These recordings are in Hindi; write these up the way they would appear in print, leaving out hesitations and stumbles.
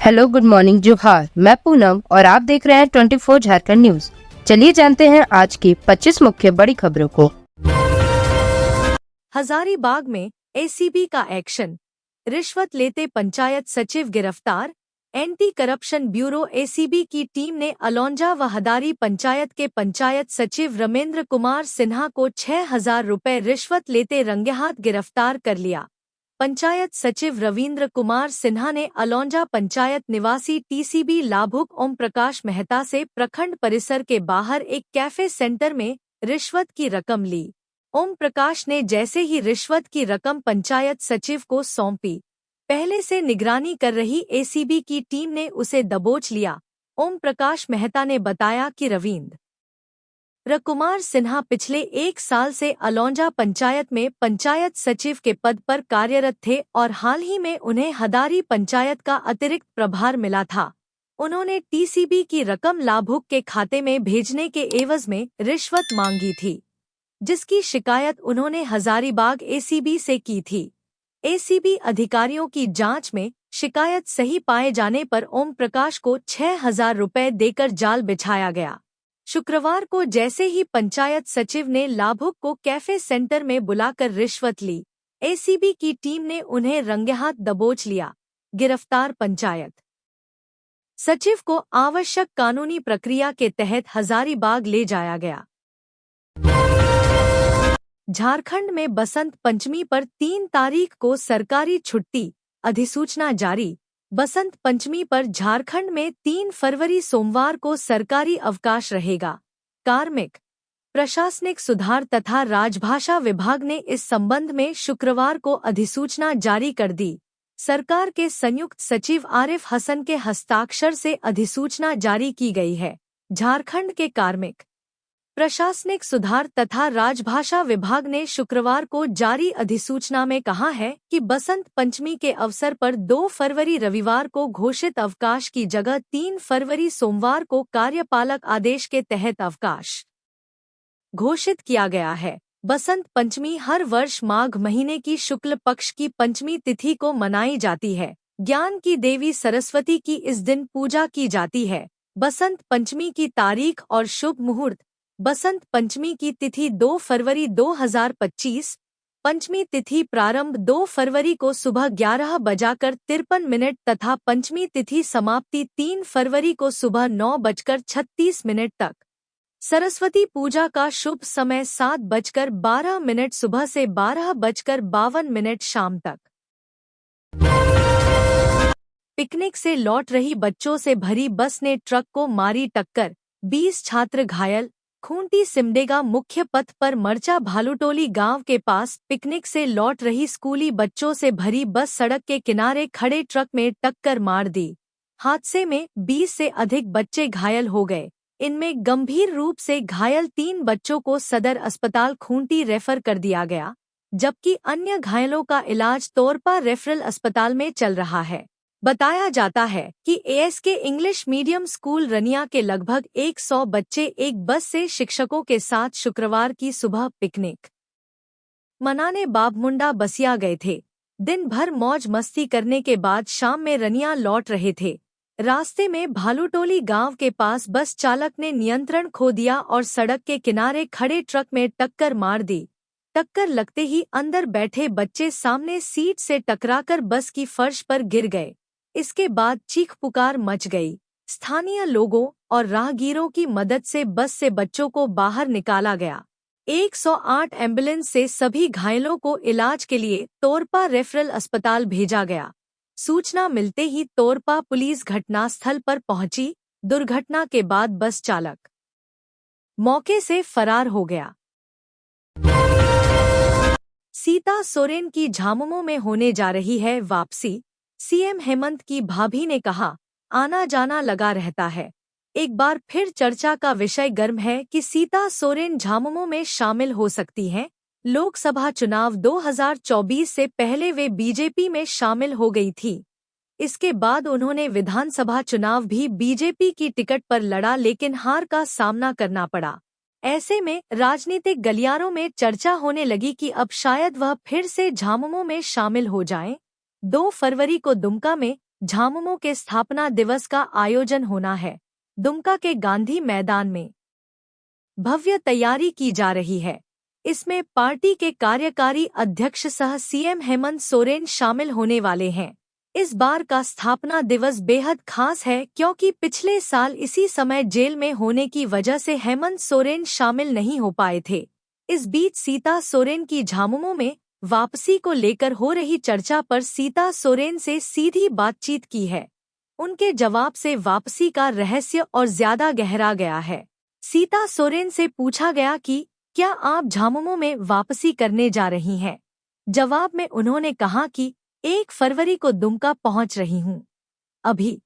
हेलो, गुड मॉर्निंग, जोहार। मैं पूनम और आप देख रहे हैं 24 झारखंड न्यूज। चलिए जानते हैं आज की 25 मुख्य बड़ी खबरों को। हजारीबाग में एसीबी का एक्शन, रिश्वत लेते पंचायत सचिव गिरफ्तार। एंटी करप्शन ब्यूरो एसीबी की टीम ने अलौंजा व हदारी पंचायत के पंचायत सचिव रमेंद्र कुमार सिन्हा को 6,000 रुपए रिश्वत लेते रंगेहाथ गिरफ्तार कर लिया। पंचायत सचिव रविंद्र कुमार सिन्हा ने अलौंजा पंचायत निवासी टीसीबी लाभुक ओम प्रकाश मेहता से प्रखंड परिसर के बाहर एक कैफे सेंटर में रिश्वत की रकम ली। ओम प्रकाश ने जैसे ही रिश्वत की रकम पंचायत सचिव को सौंपी, पहले से निगरानी कर रही एसीबी की टीम ने उसे दबोच लिया। ओम प्रकाश मेहता ने बताया कि रविंद्र कुमार सिन्हा पिछले 1 साल से अलौंजा पंचायत में पंचायत सचिव के पद पर कार्यरत थे और हाल ही में उन्हें हदारी पंचायत का अतिरिक्त प्रभार मिला था। उन्होंने टीसीबी की रकम लाभुक के खाते में भेजने के एवज में रिश्वत मांगी थी, जिसकी शिकायत उन्होंने हजारीबाग एसीबी से की थी। एसीबी अधिकारियों की जांच में शिकायत सही पाए जाने पर ओम प्रकाश को 6,000 रुपए देकर जाल बिछाया गया। शुक्रवार को जैसे ही पंचायत सचिव ने लाभुक को कैफे सेंटर में बुलाकर रिश्वत ली, एसीबी की टीम ने उन्हें रंगेहाथ दबोच लिया। गिरफ्तार पंचायत सचिव को आवश्यक कानूनी प्रक्रिया के तहत हजारीबाग ले जाया गया। झारखंड में बसंत पंचमी पर 3 तारीख को सरकारी छुट्टी, अधिसूचना जारी। बसंत पंचमी पर झारखंड में 3 फरवरी सोमवार को सरकारी अवकाश रहेगा। कार्मिक, प्रशासनिक सुधार तथा राजभाषा विभाग ने इस संबंध में शुक्रवार को अधिसूचना जारी कर दी। सरकार के संयुक्त सचिव आरिफ हसन के हस्ताक्षर से अधिसूचना जारी की गई है। झारखंड के कार्मिक, प्रशासनिक सुधार तथा राजभाषा विभाग ने शुक्रवार को जारी अधिसूचना में कहा है कि बसंत पंचमी के अवसर पर 2 फरवरी रविवार को घोषित अवकाश की जगह 3 फरवरी सोमवार को कार्यपालक आदेश के तहत अवकाश घोषित किया गया है। बसंत पंचमी हर वर्ष माघ महीने की शुक्ल पक्ष की पंचमी तिथि को मनाई जाती है। ज्ञान की देवी सरस्वती की इस दिन पूजा की जाती है। बसंत पंचमी की तारीख और शुभ मुहूर्त। बसंत पंचमी की तिथि 2 फरवरी 2025, पंचमी तिथि प्रारंभ 2 फरवरी को सुबह 11:53 तथा पंचमी तिथि समाप्ति 3 फरवरी को सुबह 9:36 तक। सरस्वती पूजा का शुभ समय 7:12 सुबह से 12:52 शाम तक। पिकनिक से लौट रही बच्चों से भरी बस ने ट्रक को मारी टक्कर, 20 छात्र घायल। खूंटी सिमडेगा मुख्य पथ पर मरचा भालूटोली गांव के पास पिकनिक से लौट रही स्कूली बच्चों से भरी बस सड़क के किनारे खड़े ट्रक में टक्कर मार दी। हादसे में 20 से अधिक बच्चे घायल हो गए। इनमें गंभीर रूप से घायल 3 बच्चों को सदर अस्पताल खूंटी रेफर कर दिया गया, जबकि अन्य घायलों का इलाज तोरपा रेफरल अस्पताल में चल रहा है। बताया जाता है कि ASK English medium school Raniya के लगभग 100 बच्चे एक बस से शिक्षकों के साथ शुक्रवार की सुबह पिकनिक मनाने बाबमुंडा बसिया गए थे। दिन भर मौज मस्ती करने के बाद शाम में रनिया लौट रहे थे। रास्ते में भालूटोली गांव के पास बस चालक ने नियंत्रण खो दिया और सड़क के किनारे खड़े ट्रक में टक्कर मार दी। टक्कर लगते ही अंदर बैठे बच्चे सामने सीट से टकराकर बस की फर्श पर गिर गए। इसके बाद चीख पुकार मच गई। स्थानीय लोगों और राहगीरों की मदद से बस से बच्चों को बाहर निकाला गया। 108 एम्बुलेंस से सभी घायलों को इलाज के लिए तोरपा रेफरल अस्पताल भेजा गया। सूचना मिलते ही तोरपा पुलिस घटनास्थल पर पहुंची। दुर्घटना के बाद बस चालक मौके से फरार हो गया। सीता सोरेन की झामुमो में होने जा रही है वापसी। सीएम हेमंत की भाभी ने कहा, आना जाना लगा रहता है। एक बार फिर चर्चा का विषय गर्म है कि सीता सोरेन झामुमो में शामिल हो सकती हैं। लोकसभा चुनाव 2024 से पहले वे बीजेपी में शामिल हो गई थी। इसके बाद उन्होंने विधानसभा चुनाव भी बीजेपी की टिकट पर लड़ा, लेकिन हार का सामना करना पड़ा। ऐसे में राजनीतिक गलियारों में चर्चा होने लगी कि अब शायद वह फिर से झामुमो में शामिल हो जाएं। 2 फरवरी को दुमका में झामुमो के स्थापना दिवस का आयोजन होना है। दुमका के गांधी मैदान में भव्य तैयारी की जा रही है। इसमें पार्टी के कार्यकारी अध्यक्ष सह सीएम हेमंत सोरेन शामिल होने वाले हैं। इस बार का स्थापना दिवस बेहद खास है क्योंकि पिछले साल इसी समय जेल में होने की वजह से हेमंत सोरेन शामिल नहीं हो पाए थे। इस बीच सीता सोरेन की झामुमो में वापसी को लेकर हो रही चर्चा पर सीता सोरेन से सीधी बातचीत की है। उनके जवाब से वापसी का रहस्य और ज्यादा गहरा गया है। सीता सोरेन से पूछा गया कि क्या आप झामुमो में वापसी करने जा रही हैं? जवाब में उन्होंने कहा कि 1 फरवरी को दुमका पहुंच रही हूं। अभी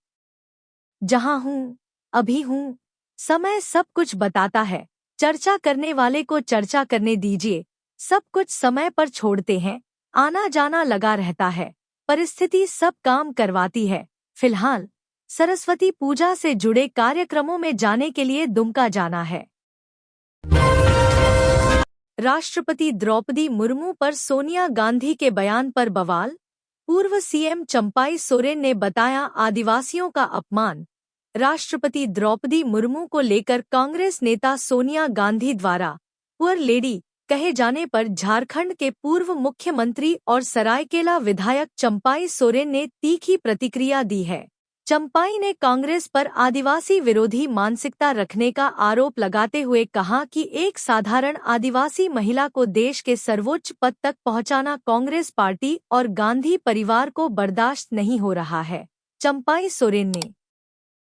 जहां हूं अभी हूं। समय सब कुछ बताता है। चर्चा करने वाले को चर्चा करने दीजिए। सब कुछ समय पर छोड़ते हैं। आना जाना लगा रहता है। परिस्थिति सब काम करवाती है। फिलहाल सरस्वती पूजा से जुड़े कार्यक्रमों में जाने के लिए दुमका जाना है। राष्ट्रपति द्रौपदी मुर्मू पर सोनिया गांधी के बयान पर बवाल। पूर्व सीएम चंपाई सोरेन ने बताया आदिवासियों का अपमान। राष्ट्रपति द्रौपदी मुर्मू को लेकर कांग्रेस नेता सोनिया गांधी द्वारा पुअर लेडी कहे जाने पर झारखंड के पूर्व मुख्यमंत्री और सरायकेला विधायक चंपाई सोरेन ने तीखी प्रतिक्रिया दी है। चंपाई ने कांग्रेस पर आदिवासी विरोधी मानसिकता रखने का आरोप लगाते हुए कहा कि एक साधारण आदिवासी महिला को देश के सर्वोच्च पद तक पहुंचाना कांग्रेस पार्टी और गांधी परिवार को बर्दाश्त नहीं हो रहा है। चंपाई सोरेन ने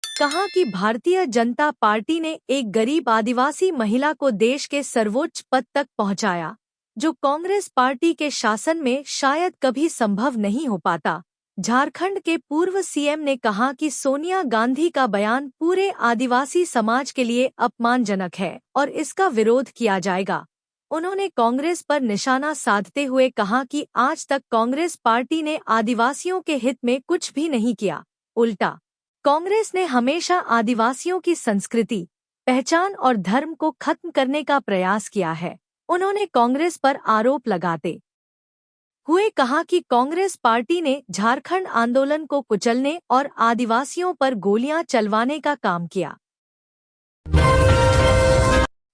कहा कि भारतीय जनता पार्टी ने एक गरीब आदिवासी महिला को देश के सर्वोच्च पद तक पहुंचाया, जो कांग्रेस पार्टी के शासन में शायद कभी संभव नहीं हो पाता। झारखंड के पूर्व सीएम ने कहा कि सोनिया गांधी का बयान पूरे आदिवासी समाज के लिए अपमानजनक है और इसका विरोध किया जाएगा। उन्होंने कांग्रेस पर निशाना साधते हुए कहा कि आज तक कांग्रेस पार्टी ने आदिवासियों के हित में कुछ भी नहीं किया। उल्टा कांग्रेस ने हमेशा आदिवासियों की संस्कृति, पहचान और धर्म को खत्म करने का प्रयास किया है। उन्होंने कांग्रेस पर आरोप लगाते हुए कहा कि कांग्रेस पार्टी ने झारखंड आंदोलन को कुचलने और आदिवासियों पर गोलियां चलवाने का काम किया।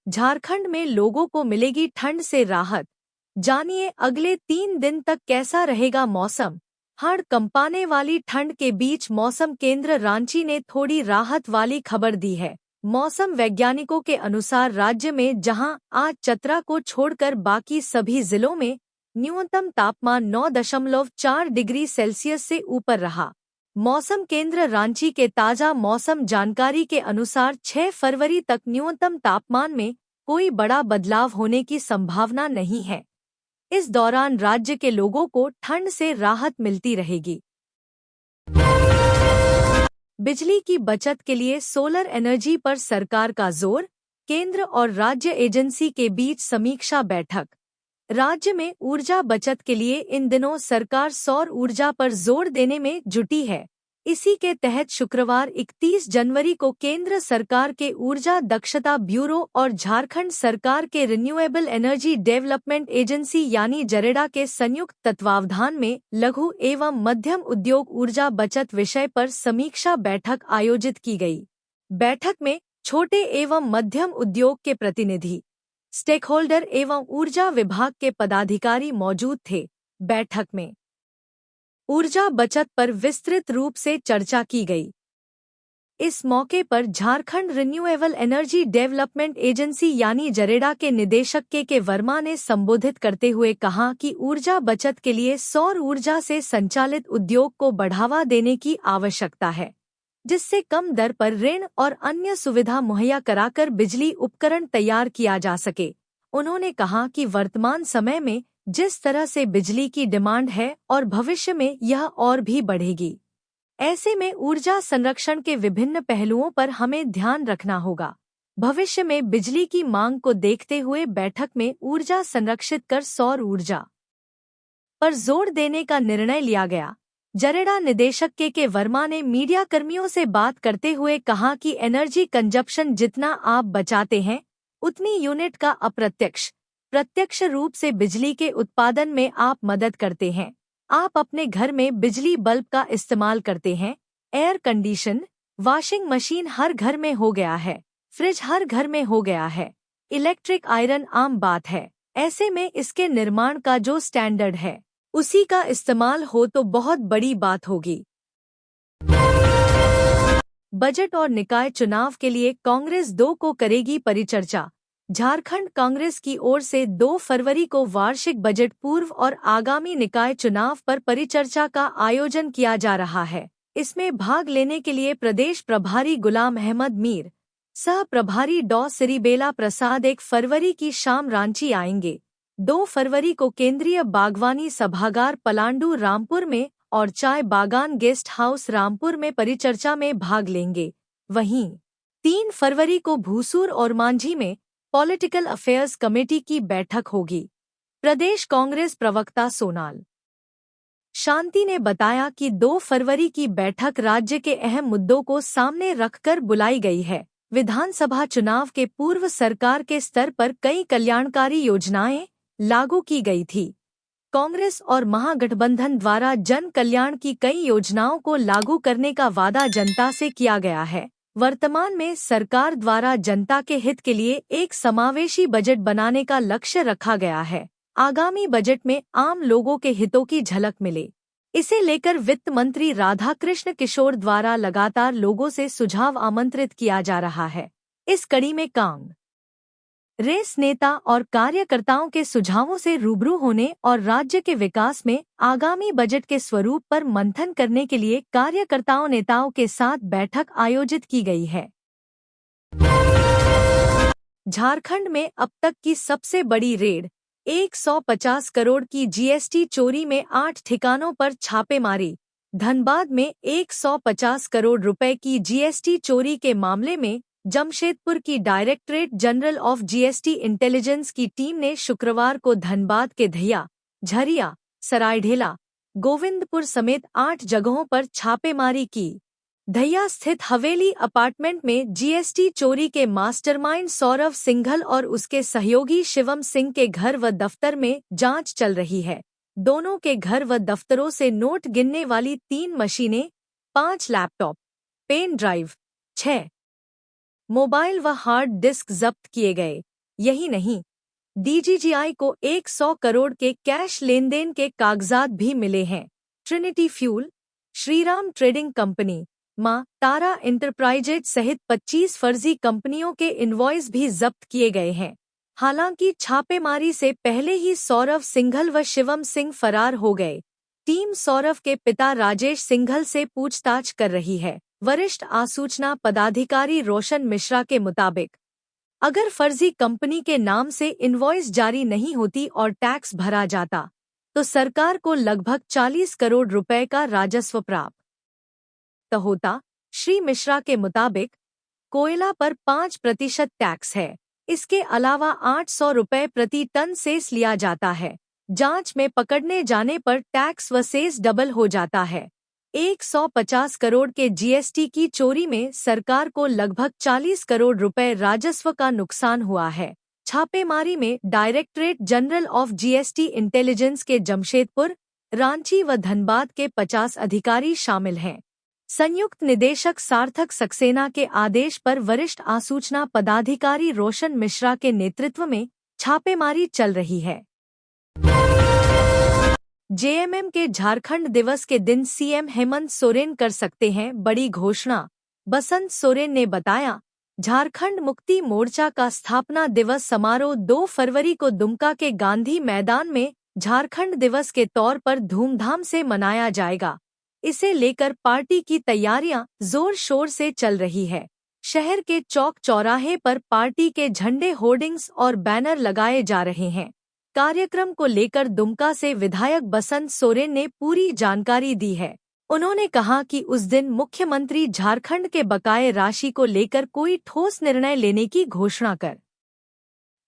झारखंड में लोगों को मिलेगी ठंड से राहत। जानिए अगले 3 दिन तक कैसा रहेगा मौसम। हाड़ कंपाने वाली ठंड के बीच मौसम केंद्र रांची ने थोड़ी राहत वाली खबर दी है। मौसम वैज्ञानिकों के अनुसार राज्य में जहां आज चतरा को छोड़कर बाकी सभी जिलों में न्यूनतम तापमान 9.4 डिग्री सेल्सियस से ऊपर रहा। मौसम केंद्र रांची के ताज़ा मौसम जानकारी के अनुसार 6 फरवरी तक न्यूनतम तापमान में कोई बड़ा बदलाव होने की संभावना नहीं है। इस दौरान राज्य के लोगों को ठंड से राहत मिलती रहेगी। बिजली की बचत के लिए सोलर एनर्जी पर सरकार का जोर। केंद्र और राज्य एजेंसी के बीच समीक्षा बैठक। राज्य में ऊर्जा बचत के लिए इन दिनों सरकार सौर ऊर्जा पर जोर देने में जुटी है। इसी के तहत शुक्रवार 31 जनवरी को केंद्र सरकार के ऊर्जा दक्षता ब्यूरो और झारखंड सरकार के रिन्यूएबल एनर्जी डेवलपमेंट एजेंसी यानी जरेडा के संयुक्त तत्वावधान में लघु एवं मध्यम उद्योग ऊर्जा बचत विषय पर समीक्षा बैठक आयोजित की गई। बैठक में छोटे एवं मध्यम उद्योग के प्रतिनिधि, स्टेक होल्डर एवं ऊर्जा विभाग के पदाधिकारी मौजूद थे। बैठक में ऊर्जा बचत पर विस्तृत रूप से चर्चा की गई। इस मौके पर Jharkhand renewable energy development agency यानी जरेडा के निदेशक के वर्मा ने संबोधित करते हुए कहा कि ऊर्जा बचत के लिए सौर ऊर्जा से संचालित उद्योग को बढ़ावा देने की आवश्यकता है, जिससे कम दर पर ऋण और अन्य सुविधा मुहैया कराकर बिजली उपकरण तैयार किया जा सके। उन्होंने कहा कि वर्तमान समय में जिस तरह से बिजली की डिमांड है और भविष्य में यह और भी बढ़ेगी, ऐसे में ऊर्जा संरक्षण के विभिन्न पहलुओं पर हमें ध्यान रखना होगा। भविष्य में बिजली की मांग को देखते हुए बैठक में ऊर्जा संरक्षित कर सौर ऊर्जा पर जोर देने का निर्णय लिया गया। जरेडा निदेशक के वर्मा ने मीडिया कर्मियों से बात करते हुए कहा कि एनर्जी कंजप्शन जितना आप बचाते हैं, उतनी यूनिट का प्रत्यक्ष रूप से बिजली के उत्पादन में आप मदद करते हैं। आप अपने घर में बिजली बल्ब का इस्तेमाल करते हैं। एयर कंडीशन, वॉशिंग मशीन हर घर में हो गया है। फ्रिज हर घर में हो गया है। इलेक्ट्रिक आयरन आम बात है। ऐसे में इसके निर्माण का जो स्टैंडर्ड है उसी का इस्तेमाल हो तो बहुत बड़ी बात होगी। बजट और निकाय चुनाव के लिए कांग्रेस 2 को करेगी परिचर्चा। झारखंड कांग्रेस की ओर से 2 फरवरी को वार्षिक बजट पूर्व और आगामी निकाय चुनाव पर परिचर्चा का आयोजन किया जा रहा है। इसमें भाग लेने के लिए प्रदेश प्रभारी गुलाम अहमद मीर, सह प्रभारी डॉ सिरिबेला प्रसाद 1 फरवरी की शाम रांची आएंगे। 2 फरवरी को केंद्रीय बागवानी सभागार पलांडू रामपुर में और चाय बागान गेस्ट हाउस रामपुर में परिचर्चा में भाग लेंगे। वहीं 3 फरवरी को भूसूर और मांझी में पॉलिटिकल अफेयर्स कमेटी की बैठक होगी। प्रदेश कांग्रेस प्रवक्ता सोनाल शांति ने बताया कि 2 फरवरी की बैठक राज्य के अहम मुद्दों को सामने रखकर बुलाई गई है। विधानसभा चुनाव के पूर्व सरकार के स्तर पर कई कल्याणकारी योजनाएं लागू की गई थी। कांग्रेस और महागठबंधन द्वारा जन कल्याण की कई योजनाओं को लागू करने का वादा जनता से किया गया है। वर्तमान में सरकार द्वारा जनता के हित के लिए एक समावेशी बजट बनाने का लक्ष्य रखा गया है। आगामी बजट में आम लोगों के हितों की झलक मिले, इसे लेकर वित्त मंत्री राधा कृष्ण किशोर द्वारा लगातार लोगों से सुझाव आमंत्रित किया जा रहा है। इस कड़ी में कांग्रेस नेता और कार्यकर्ताओं के सुझावों से रूबरू होने और राज्य के विकास में आगामी बजट के स्वरूप पर मंथन करने के लिए कार्यकर्ताओं नेताओं के साथ बैठक आयोजित की गई है। झारखंड में अब तक की सबसे बड़ी रेड, 150 करोड़ की जीएसटी चोरी में 8 ठिकानों पर छापेमारी। धनबाद में 150 करोड़ रुपए की जीएसटी चोरी के मामले में जमशेदपुर की directorate general of GST intelligence की टीम ने शुक्रवार को धनबाद के धैया, झरिया, सरायढेला, गोविंदपुर समेत 8 जगहों पर छापेमारी की। धैया स्थित हवेली अपार्टमेंट में जीएसटी चोरी के मास्टरमाइंड सौरभ सिंघल और उसके सहयोगी शिवम सिंह के घर व दफ्तर में जांच चल रही है। दोनों के घर व दफ्तरों से नोट गिनने वाली 3 मशीनें, 5 लैपटॉप, पेन ड्राइव, 6 मोबाइल व हार्ड डिस्क जब्त किए गए। यही नहीं, डीजीजीआई को 100 करोड़ के कैश लेनदेन के कागजात भी मिले हैं। Trinity fuel, Shriram trading company, मां तारा इंटरप्राइजेज सहित 25 फर्जी कंपनियों के इनवॉइस भी जब्त किए गए हैं। हालांकि छापेमारी से पहले ही सौरभ सिंघल व शिवम सिंह फरार हो गए। टीम सौरभ के पिता राजेश सिंघल से पूछताछ कर रही है। वरिष्ठ आसूचना पदाधिकारी रोशन मिश्रा के मुताबिक अगर फर्जी कंपनी के नाम से इनवॉइस जारी नहीं होती और टैक्स भरा जाता तो सरकार को लगभग 40 करोड़ रुपए का राजस्व प्राप्त होता। श्री मिश्रा के मुताबिक कोयला पर 5% टैक्स है। इसके अलावा 800 रुपए प्रति टन सेस लिया जाता है। जांच में पकड़ने जाने पर टैक्स व सेस डबल हो जाता है। 150 करोड़ के जीएसटी की चोरी में सरकार को लगभग 40 करोड़ रुपए राजस्व का नुकसान हुआ है। छापेमारी में directorate general of GST intelligence के जमशेदपुर, रांची व धनबाद के 50 अधिकारी शामिल हैं। संयुक्त निदेशक सार्थक सक्सेना के आदेश पर वरिष्ठ आसूचना पदाधिकारी रोशन मिश्रा के नेतृत्व में छापेमारी चल रही है। जेएमएम के झारखंड दिवस के दिन सीएम हेमंत सोरेन कर सकते हैं बड़ी घोषणा। बसंत सोरेन ने बताया, झारखंड मुक्ति मोर्चा का स्थापना दिवस समारोह 2 फरवरी को दुमका के गांधी मैदान में झारखंड दिवस के तौर पर धूमधाम से मनाया जाएगा। इसे लेकर पार्टी की तैयारियां जोर शोर से चल रही है। शहर के चौक चौराहे पर पार्टी के झंडे, होर्डिंग्स और बैनर लगाए जा रहे हैं। कार्यक्रम को लेकर दुमका से विधायक बसंत सोरेन ने पूरी जानकारी दी है। उन्होंने कहा कि उस दिन मुख्यमंत्री झारखंड के बकाये राशि को लेकर कोई ठोस निर्णय लेने की घोषणा कर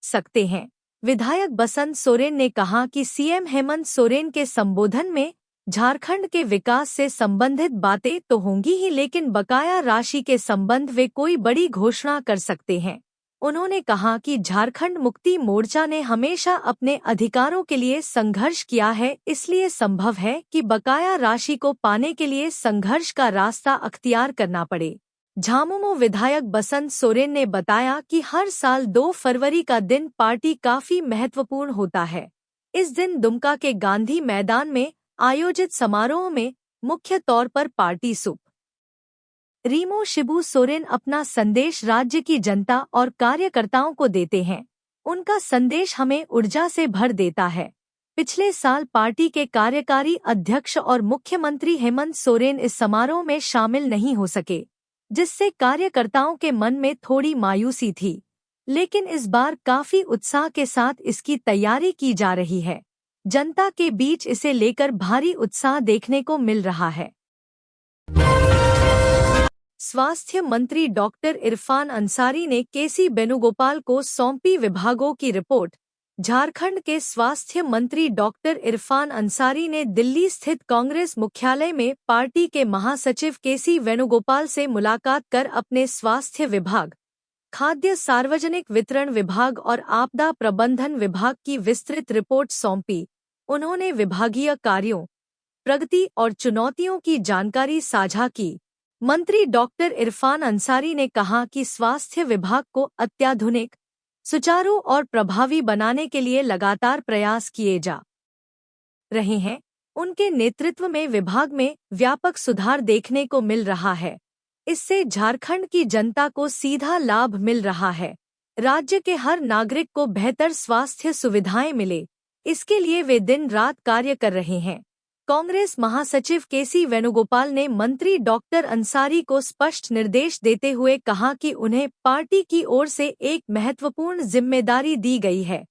सकते हैं। विधायक बसंत सोरेन ने कहा कि सीएम हेमंत सोरेन के संबोधन में झारखंड के विकास से संबंधित बातें तो होंगी ही, लेकिन बकाया राशि के संबंध वे कोई बड़ी घोषणा कर सकते हैं। उन्होंने कहा कि झारखंड मुक्ति मोर्चा ने हमेशा अपने अधिकारों के लिए संघर्ष किया है, इसलिए संभव है कि बकाया राशि को पाने के लिए संघर्ष का रास्ता अख्तियार करना पड़े। झामुमो विधायक बसंत सोरेन ने बताया कि हर साल 2 फरवरी का दिन पार्टी काफी महत्वपूर्ण होता है। इस दिन दुमका के गांधी मैदान में आयोजित समारोह में मुख्य तौर पर पार्टी सुप रीमो शिबू सोरेन अपना संदेश राज्य की जनता और कार्यकर्ताओं को देते हैं। उनका संदेश हमें ऊर्जा से भर देता है। पिछले साल पार्टी के कार्यकारी अध्यक्ष और मुख्यमंत्री हेमंत सोरेन इस समारोह में शामिल नहीं हो सके, जिससे कार्यकर्ताओं के मन में थोड़ी मायूसी थी, लेकिन इस बार काफी उत्साह के साथ इसकी तैयारी की जा रही है। जनता के बीच इसे लेकर भारी उत्साह देखने को मिल रहा है। स्वास्थ्य मंत्री डॉक्टर इरफान अंसारी ने केसी वेणुगोपाल को सौंपी विभागों की रिपोर्ट। झारखंड के स्वास्थ्य मंत्री डॉक्टर इरफान अंसारी ने दिल्ली स्थित कांग्रेस मुख्यालय में पार्टी के महासचिव केसी वेणुगोपाल से मुलाकात कर अपने स्वास्थ्य विभाग, खाद्य सार्वजनिक वितरण विभाग और आपदा प्रबंधन विभाग की विस्तृत रिपोर्ट सौंपी। उन्होंने विभागीय कार्यों, प्रगति और चुनौतियों की जानकारी साझा की। मंत्री डॉक्टर इरफान अंसारी ने कहा कि स्वास्थ्य विभाग को अत्याधुनिक, सुचारू और प्रभावी बनाने के लिए लगातार प्रयास किए जा रहे हैं। उनके नेतृत्व में विभाग में व्यापक सुधार देखने को मिल रहा है। इससे झारखंड की जनता को सीधा लाभ मिल रहा है। राज्य के हर नागरिक को बेहतर स्वास्थ्य सुविधाएं मिले, इसके लिए वे दिन रात कार्य कर रहे हैं। कांग्रेस महासचिव केसी वेणुगोपाल ने मंत्री डॉक्टर अंसारी को स्पष्ट निर्देश देते हुए कहा कि उन्हें पार्टी की ओर से एक महत्वपूर्ण जिम्मेदारी दी गई है।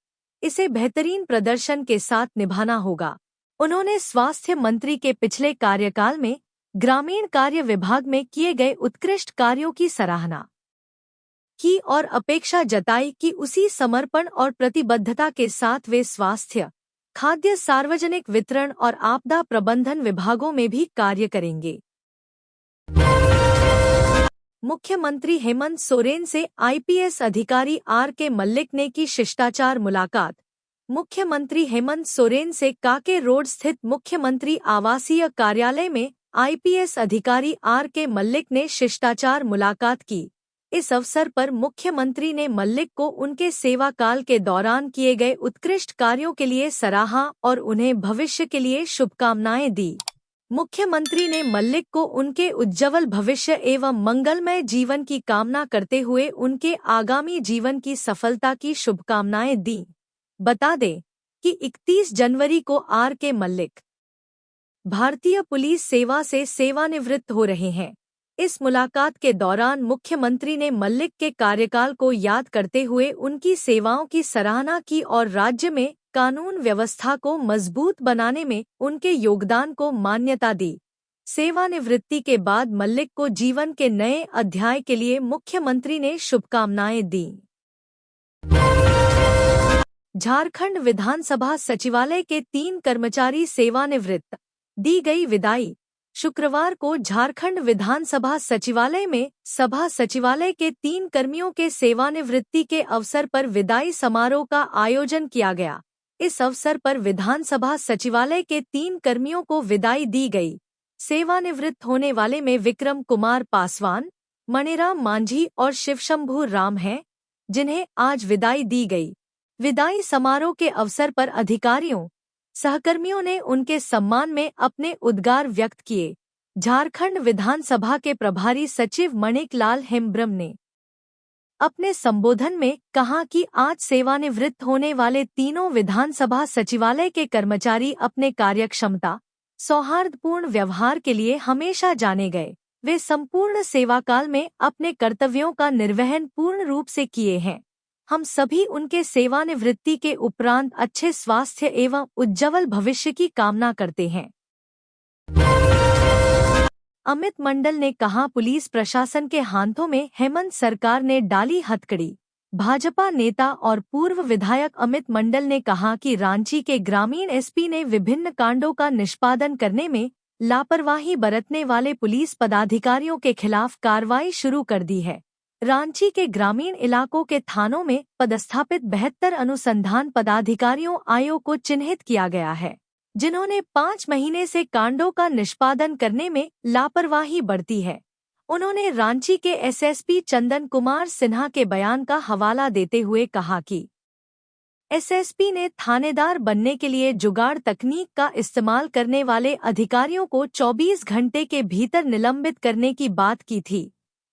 इसे बेहतरीन प्रदर्शन के साथ निभाना होगा। उन्होंने स्वास्थ्य मंत्री के पिछले कार्यकाल में ग्रामीण कार्य विभाग में किए गए उत्कृष्ट कार्यों की सराहना की और अपेक्षा जताई कि उसी समर्पण और प्रतिबद्धता के साथ वे स्वास्थ्य, खाद्य सार्वजनिक वितरण और आपदा प्रबंधन विभागों में भी कार्य करेंगे। मुख्यमंत्री हेमंत सोरेन से आईपीएस अधिकारी आर.के. मल्लिक ने की शिष्टाचार मुलाकात। मुख्यमंत्री हेमंत सोरेन से काके रोड स्थित मुख्यमंत्री आवासीय कार्यालय में आईपीएस अधिकारी आर.के. मल्लिक ने शिष्टाचार मुलाकात की। इस अवसर पर मुख्यमंत्री ने मल्लिक को उनके सेवा काल के दौरान किए गए उत्कृष्ट कार्यों के लिए सराहा और उन्हें भविष्य के लिए शुभकामनाएं दी। मुख्यमंत्री ने मल्लिक को उनके उज्ज्वल भविष्य एवं मंगलमय जीवन की कामना करते हुए उनके आगामी जीवन की सफलता की शुभकामनाएं दी। बता दें कि 31 जनवरी को आर.के. मल्लिक भारतीय पुलिस सेवा से सेवानिवृत्त हो रहे हैं। इस मुलाकात के दौरान मुख्यमंत्री ने मल्लिक के कार्यकाल को याद करते हुए उनकी सेवाओं की सराहना की और राज्य में कानून व्यवस्था को मजबूत बनाने में उनके योगदान को मान्यता दी। सेवानिवृत्ति के बाद मल्लिक को जीवन के नए अध्याय के लिए मुख्यमंत्री ने शुभकामनाएं दी। झारखंड विधानसभा सचिवालय के 3 कर्मचारी सेवानिवृत्त, दी गई विदाई। शुक्रवार को झारखंड विधानसभा सचिवालय में सभा सचिवालय के 3 कर्मियों के सेवानिवृत्ति के अवसर पर विदाई समारोह का आयोजन किया गया। इस अवसर पर विधानसभा सचिवालय के 3 कर्मियों को विदाई दी गई। सेवानिवृत्त होने वाले में विक्रम कुमार पासवान, मणिराम मांझी और शिवशंभू राम हैं, जिन्हें आज विदाई दी गई। विदाई समारोह के अवसर पर अधिकारियों, सहकर्मियों ने उनके सम्मान में अपने उद्गार व्यक्त किए। झारखंड विधानसभा के प्रभारी सचिव मणिक लाल हेम्ब्रम ने अपने संबोधन में कहा कि आज सेवानिवृत्त होने वाले तीनों विधानसभा सचिवालय के कर्मचारी अपने कार्यक्षमता, सौहार्दपूर्ण व्यवहार के लिए हमेशा जाने गए। वे संपूर्ण सेवाकाल में अपने कर्तव्यों का निर्वहन पूर्ण रूप से किए हैं। हम सभी उनके सेवानिवृत्ति के उपरांत अच्छे स्वास्थ्य एवं उज्ज्वल भविष्य की कामना करते हैं। अमित मंडल ने कहा, पुलिस प्रशासन के हाथों में हेमंत सरकार ने डाली हथकड़ी। भाजपा नेता और पूर्व विधायक अमित मंडल ने कहा कि रांची के ग्रामीण एसपी ने विभिन्न कांडों का निष्पादन करने में लापरवाही बरतने वाले पुलिस पदाधिकारियों के खिलाफ कार्रवाई शुरू कर दी है। रांची के ग्रामीण इलाकों के थानों में पदस्थापित 72 अनुसंधान पदाधिकारियों आयोग को चिन्हित किया गया है, जिन्होंने 5 महीने से कांडों का निष्पादन करने में लापरवाही बरती है। उन्होंने रांची के एसएसपी चंदन कुमार सिन्हा के बयान का हवाला देते हुए कहा कि एसएसपी ने थानेदार बनने के लिए जुगाड़ तकनीक का इस्तेमाल करने वाले अधिकारियों को 24 घंटे के भीतर निलंबित करने की बात की थी।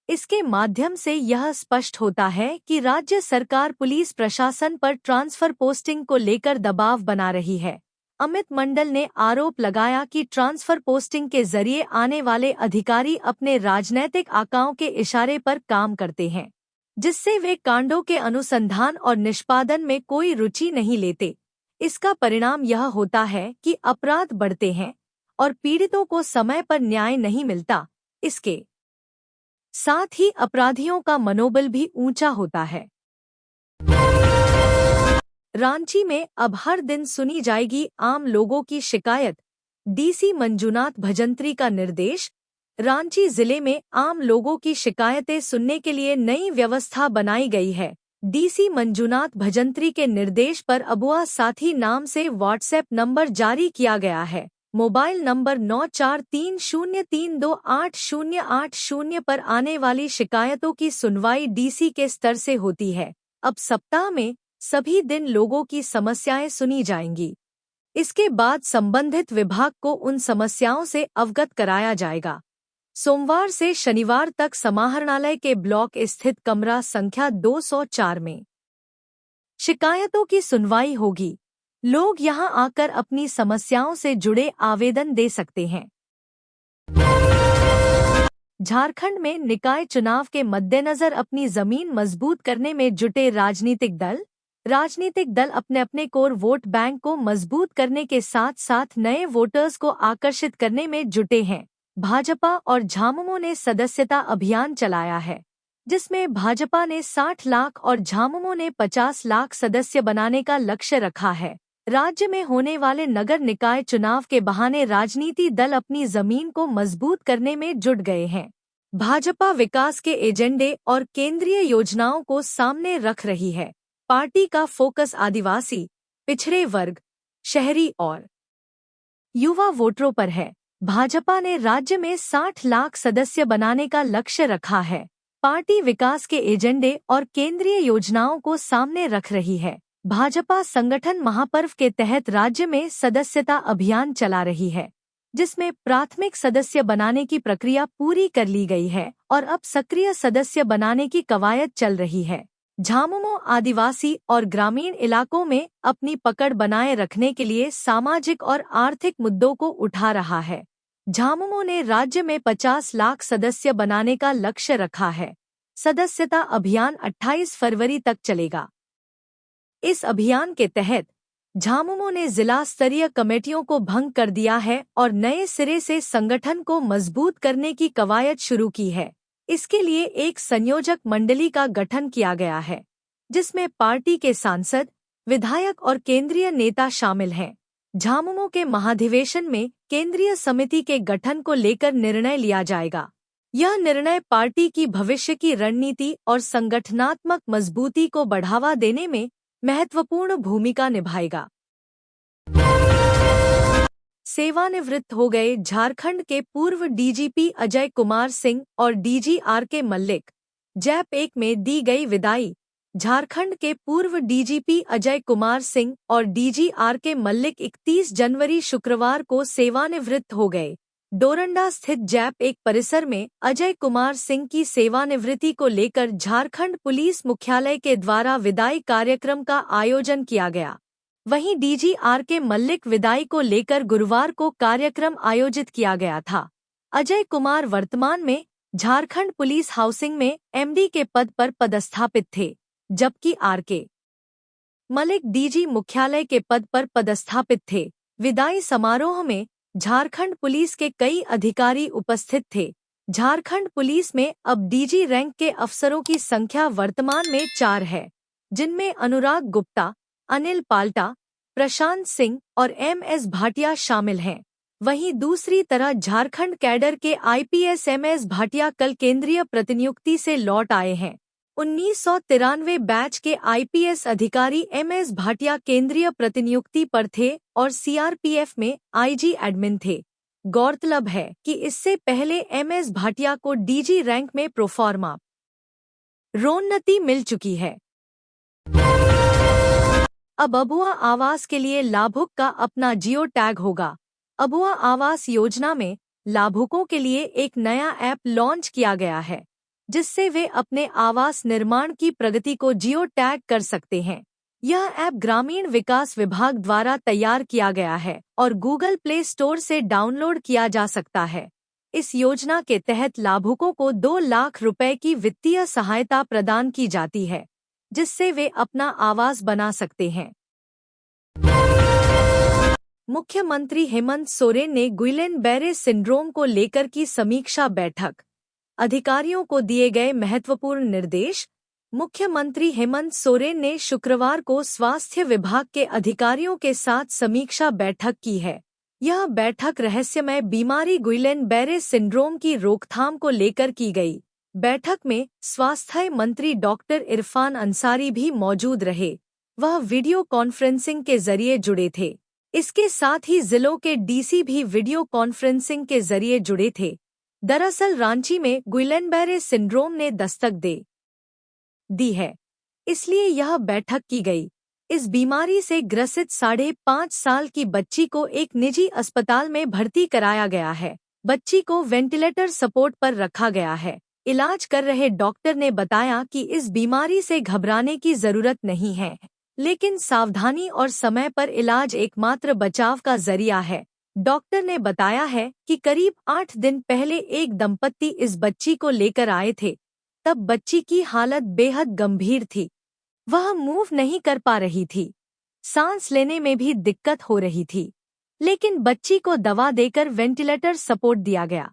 इसके माध्यम से यह स्पष्ट होता है कि राज्य सरकार पुलिस प्रशासन पर ट्रांसफर पोस्टिंग को लेकर दबाव बना रही है। अमित मंडल ने आरोप लगाया कि ट्रांसफर पोस्टिंग के जरिए आने वाले अधिकारी अपने राजनैतिक आकाओं के इशारे पर काम करते हैं, जिससे वे कांडों के अनुसंधान और निष्पादन में कोई रुचि नहीं लेते। इसका परिणाम यह होता है कि अपराध बढ़ते हैं और पीड़ितों को समय पर न्याय नहीं मिलता। इसके साथ ही अपराधियों का मनोबल भी ऊंचा होता है। रांची में अब हर दिन सुनी जाएगी आम लोगों की शिकायत, डीसी मंजुनाथ भजंत्री का निर्देश। रांची जिले में आम लोगों की शिकायतें सुनने के लिए नई व्यवस्था बनाई गई है। डीसी मंजुनाथ भजंत्री के निर्देश पर अबुआ साथी नाम से व्हाट्सएप नंबर जारी किया गया है। मोबाइल नंबर 9430328080 पर आने वाली शिकायतों की सुनवाई डीसी के स्तर से होती है। अब सप्ताह में सभी दिन लोगों की समस्याएं सुनी जाएंगी। इसके बाद संबंधित विभाग को उन समस्याओं से अवगत कराया जाएगा। सोमवार से शनिवार तक समाहरणालय के ब्लॉक स्थित कमरा संख्या 204 में शिकायतों की सुनवाई होगी। लोग यहां आकर अपनी समस्याओं से जुड़े आवेदन दे सकते हैं। झारखंड में निकाय चुनाव के मद्देनजर अपनी जमीन मजबूत करने में जुटे राजनीतिक दल अपने अपने कोर वोट बैंक को मजबूत करने के साथ साथ नए वोटर्स को आकर्षित करने में जुटे हैं। भाजपा और झामुमो ने सदस्यता अभियान चलाया है, जिसमें भाजपा ने 60 लाख और झामुमो ने 50 लाख सदस्य बनाने का लक्ष्य रखा है। राज्य में होने वाले नगर निकाय चुनाव के बहाने राजनीति दल अपनी जमीन को मजबूत करने में जुट गए हैं। भाजपा विकास के एजेंडे और केंद्रीय योजनाओं को सामने रख रही है। पार्टी का फोकस आदिवासी, पिछड़े वर्ग, शहरी और युवा वोटरों पर है। भाजपा ने राज्य में 60 लाख सदस्य बनाने का लक्ष्य रखा है। पार्टी विकास के एजेंडे और केंद्रीय योजनाओं को सामने रख रही है। भाजपा संगठन महापर्व के तहत राज्य में सदस्यता अभियान चला रही है, जिसमें प्राथमिक सदस्य बनाने की प्रक्रिया पूरी कर ली गई है और अब सक्रिय सदस्य बनाने की कवायद चल रही है। झामुमो आदिवासी और ग्रामीण इलाकों में अपनी पकड़ बनाए रखने के लिए सामाजिक और आर्थिक मुद्दों को उठा रहा है। झामुमो ने राज्य में 50 लाख सदस्य बनाने का लक्ष्य रखा है। सदस्यता अभियान 28 फरवरी तक चलेगा। इस अभियान के तहत झामुमो ने जिला स्तरीय कमेटियों को भंग कर दिया है और नए सिरे से संगठन को मजबूत करने की कवायद शुरू की है। इसके लिए एक संयोजक मंडली का गठन किया गया है, जिसमें पार्टी के सांसद, विधायक और केंद्रीय नेता शामिल हैं। झामुमो के महाधिवेशन में केंद्रीय समिति के गठन को लेकर निर्णय लिया जाएगा। यह निर्णय पार्टी की भविष्य की रणनीति और संगठनात्मक मजबूती को बढ़ावा देने में महत्वपूर्ण भूमिका निभाएगा। सेवानिवृत्त हो गए झारखंड के पूर्व डीजीपी अजय कुमार सिंह और डीजी आर.के. मल्लिक, जैप 1 में दी गई विदाई। झारखंड के पूर्व डीजीपी अजय कुमार सिंह और डीजी आर.के. मल्लिक 31 जनवरी शुक्रवार को सेवानिवृत्त हो गए। डोरंडा स्थित जैप 1 परिसर में अजय कुमार सिंह की सेवानिवृत्ति को लेकर झारखंड पुलिस मुख्यालय के द्वारा विदाई कार्यक्रम का आयोजन किया गया। वहीं डीजी आर.के. मल्लिक विदाई को लेकर गुरुवार को कार्यक्रम आयोजित किया गया था। अजय कुमार वर्तमान में झारखंड पुलिस हाउसिंग में एमडी के पद पर पदस्थापित थे, जबकि आर.के. मल्लिक डीजी मुख्यालय के पद पर पदस्थापित थे। विदाई समारोह में झारखंड पुलिस के कई अधिकारी उपस्थित थे। झारखंड पुलिस में अब डीजी रैंक के अफसरों की संख्या वर्तमान में 4 है, जिनमें अनुराग गुप्ता, अनिल पाल्टा, प्रशांत सिंह और एम.एस. भाटिया शामिल हैं। वहीं दूसरी तरह झारखंड कैडर के आईपीएस एमएस भाटिया कल केंद्रीय प्रतिनियुक्ति से लौट आए हैं। 1993 बैच के आईपीएस अधिकारी एमएस भाटिया केंद्रीय प्रतिनियुक्ति पर थे और सीआरपीएफ में आईजी एडमिन थे। गौरतलब है कि इससे पहले एमएस भाटिया को डीजी रैंक में प्रोफॉर्मा प्रोन्नति मिल चुकी है। अब अबुआ आवास के लिए लाभुक का अपना जियो टैग होगा। अबुआ आवास योजना में लाभुकों के लिए एक नया ऐप लॉन्च किया गया है, जिससे वे अपने आवास निर्माण की प्रगति को जियो टैग कर सकते हैं। यह ऐप ग्रामीण विकास विभाग द्वारा तैयार किया गया है और गूगल प्ले स्टोर से डाउनलोड किया जा सकता है। इस योजना के तहत लाभुकों को 2 लाख रुपए की वित्तीय सहायता प्रदान की जाती है, जिससे वे अपना आवास बना सकते हैं। मुख्यमंत्री हेमंत सोरेन ने गुइलेन बैरे सिंड्रोम को लेकर की समीक्षा बैठक। अधिकारियों को दिए गए महत्वपूर्ण निर्देश। मुख्यमंत्री हेमंत सोरेन ने शुक्रवार को स्वास्थ्य विभाग के अधिकारियों के साथ समीक्षा बैठक की है। यह बैठक रहस्यमय बीमारी गुइलेन बैरे सिंड्रोम की रोकथाम को लेकर की गई। बैठक में स्वास्थ्य मंत्री डॉक्टर इरफान अंसारी भी मौजूद रहे। वह वीडियो कॉन्फ्रेंसिंग के जरिए जुड़े थे। इसके साथ ही जिलों के डीसी भी वीडियो कॉन्फ्रेंसिंग के जरिए जुड़े थे। दरअसल रांची में गुइलेन बैरे सिंड्रोम ने दस्तक दे दी है, इसलिए यह बैठक की गई। इस बीमारी से ग्रसित 5.5 साल की बच्ची को एक निजी अस्पताल में भर्ती कराया गया है। बच्ची को वेंटिलेटर सपोर्ट पर रखा गया है। इलाज कर रहे डॉक्टर ने बताया कि इस बीमारी से घबराने की जरूरत नहीं है, लेकिन सावधानी और समय पर इलाज एकमात्र बचाव का जरिया है। डॉक्टर ने बताया है कि करीब 8 दिन पहले एक दंपत्ति इस बच्ची को लेकर आए थे। तब बच्ची की हालत बेहद गंभीर थी। वह मूव नहीं कर पा रही थी, सांस लेने में भी दिक्कत हो रही थी, लेकिन बच्ची को दवा देकर वेंटिलेटर सपोर्ट दिया गया।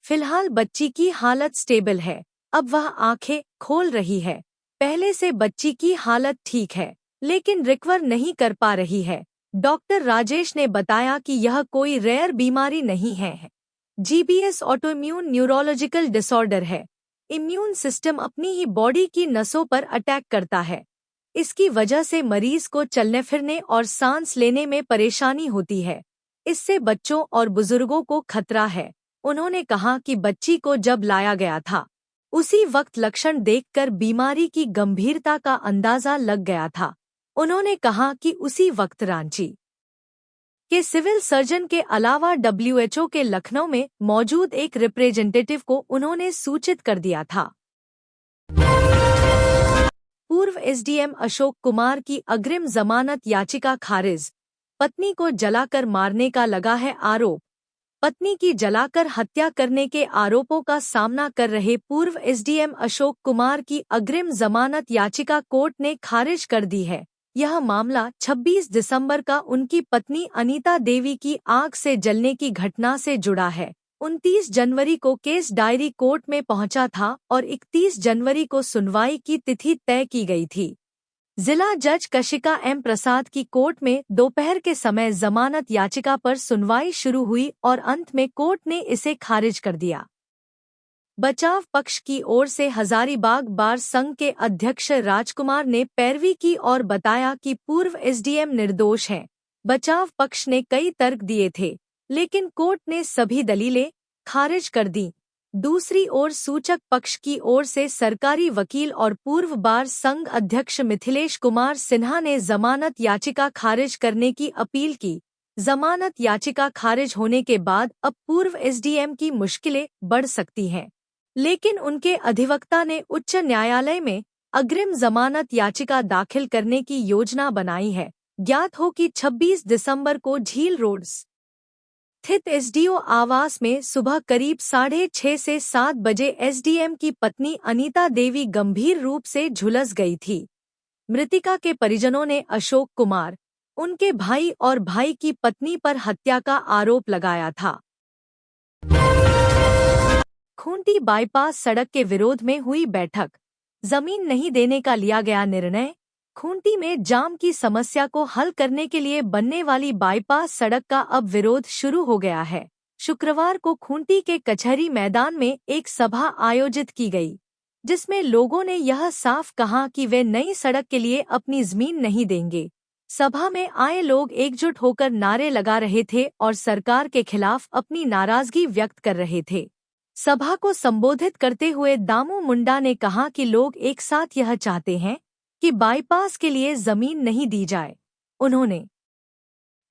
फिलहाल बच्ची की हालत स्टेबल है। अब वह आंखें खोल रही है। पहले से बच्ची की हालत ठीक है, लेकिन रिकवर नहीं कर पा रही है। डॉक्टर राजेश ने बताया कि यह कोई रेयर बीमारी नहीं है। जीबीएस ऑटोइम्यून न्यूरोलॉजिकल डिसऑर्डर है। इम्यून सिस्टम अपनी ही बॉडी की नसों पर अटैक करता है। इसकी वजह से मरीज को चलने फिरने और सांस लेने में परेशानी होती है। इससे बच्चों और बुजुर्गों को खतरा है। उन्होंने कहा कि बच्ची को जब लाया गया था, उसी वक्त लक्षण देखकर बीमारी की गंभीरता का अंदाजा लग गया था। उन्होंने कहा कि उसी वक्त रांची के सिविल सर्जन के अलावा डब्ल्यूएचओ के लखनऊ में मौजूद एक रिप्रेजेंटेटिव को उन्होंने सूचित कर दिया था। पूर्व एसडीएम अशोक कुमार की अग्रिम जमानत याचिका खारिज। पत्नी को जलाकर मारने का लगा है आरोप। पत्नी की जलाकर हत्या करने के आरोपों का सामना कर रहे पूर्व एसडीएम अशोक कुमार की अग्रिम जमानत याचिका कोर्ट ने खारिज कर दी है। यह मामला 26 दिसंबर का उनकी पत्नी अनीता देवी की आग से जलने की घटना से जुड़ा है। 29 जनवरी को केस डायरी कोर्ट में पहुंचा था और 31 जनवरी को सुनवाई की तिथि तय की गई थी। जिला जज कशिका एम प्रसाद की कोर्ट में दोपहर के समय जमानत याचिका पर सुनवाई शुरू हुई और अंत में कोर्ट ने इसे खारिज कर दिया। बचाव पक्ष की ओर से हजारीबाग बार संघ के अध्यक्ष राजकुमार ने पैरवी की और बताया कि पूर्व एसडीएम निर्दोष हैं। बचाव पक्ष ने कई तर्क दिए थे, लेकिन कोर्ट ने सभी दलीलें खारिज कर दी। दूसरी ओर सूचक पक्ष की ओर से सरकारी वकील और पूर्व बार संघ अध्यक्ष मिथिलेश कुमार सिन्हा ने जमानत याचिका खारिज करने की अपील की। जमानत याचिका खारिज होने के बाद अब पूर्व एसडीएम की मुश्किलें बढ़ सकती हैं, लेकिन उनके अधिवक्ता ने उच्च न्यायालय में अग्रिम जमानत याचिका दाखिल करने की योजना बनाई है। ज्ञात हो कि 26 दिसंबर को झील रोड स्थित एसडीओ आवास में सुबह करीब 6:30 से 7 बजे एसडीएम की पत्नी अनीता देवी गंभीर रूप से झुलस गई थी। मृतिका के परिजनों ने अशोक कुमार, उनके भाई और भाई की पत्नी पर हत्या का आरोप लगाया था। खूंटी बाईपास सड़क के विरोध में हुई बैठक। जमीन नहीं देने का लिया गया निर्णय। खूंटी में जाम की समस्या को हल करने के लिए बनने वाली बाईपास सड़क का अब विरोध शुरू हो गया है। शुक्रवार को खूंटी के कचहरी मैदान में एक सभा आयोजित की गई, जिसमें लोगों ने यह साफ कहा कि वे नई सड़क के लिए अपनी जमीन नहीं देंगे। सभा में आए लोग एकजुट होकर नारे लगा रहे थे और सरकार के खिलाफ अपनी नाराजगी व्यक्त कर रहे थे। सभा को संबोधित करते हुए दामू मुंडा ने कहा कि लोग एक साथ यह चाहते हैं कि बाईपास के लिए जमीन नहीं दी जाए। उन्होंने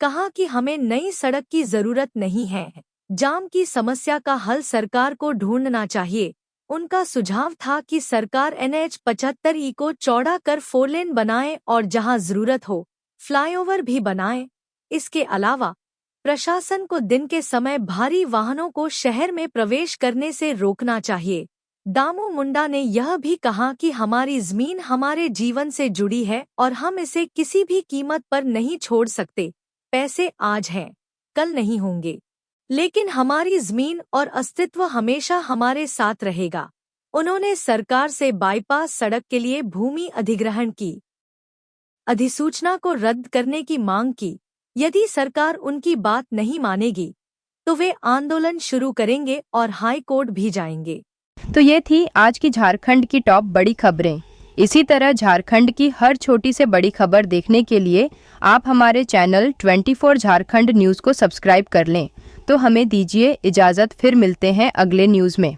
कहा कि हमें नई सड़क की जरूरत नहीं है, जाम की समस्या का हल सरकार को ढूंढना चाहिए। उनका सुझाव था कि सरकार NH 75 को चौड़ा कर 4 लेन बनाए और जहां जरूरत हो फ्लाईओवर भी बनाए। इसके अलावा प्रशासन को दिन के समय भारी वाहनों को शहर में प्रवेश करने से रोकना चाहिए। दामू मुंडा ने यह भी कहा कि हमारी जमीन हमारे जीवन से जुड़ी है और हम इसे किसी भी कीमत पर नहीं छोड़ सकते। पैसे आज हैं, कल नहीं होंगे, लेकिन हमारी जमीन और अस्तित्व हमेशा हमारे साथ रहेगा। उन्होंने सरकार से बाईपास सड़क के लिए भूमि अधिग्रहण की अधिसूचना को रद्द करने की मांग की। यदि सरकार उनकी बात नहीं मानेगी तो वे आंदोलन शुरू करेंगे और हाई कोर्ट भी जाएंगे। तो ये थी आज की झारखंड की टॉप बड़ी खबरें। इसी तरह झारखंड की हर छोटी से बड़ी खबर देखने के लिए आप हमारे चैनल 24 झारखंड न्यूज़ को सब्सक्राइब कर लें। तो हमें दीजिए इजाज़त, फिर मिलते हैं अगले न्यूज़ में।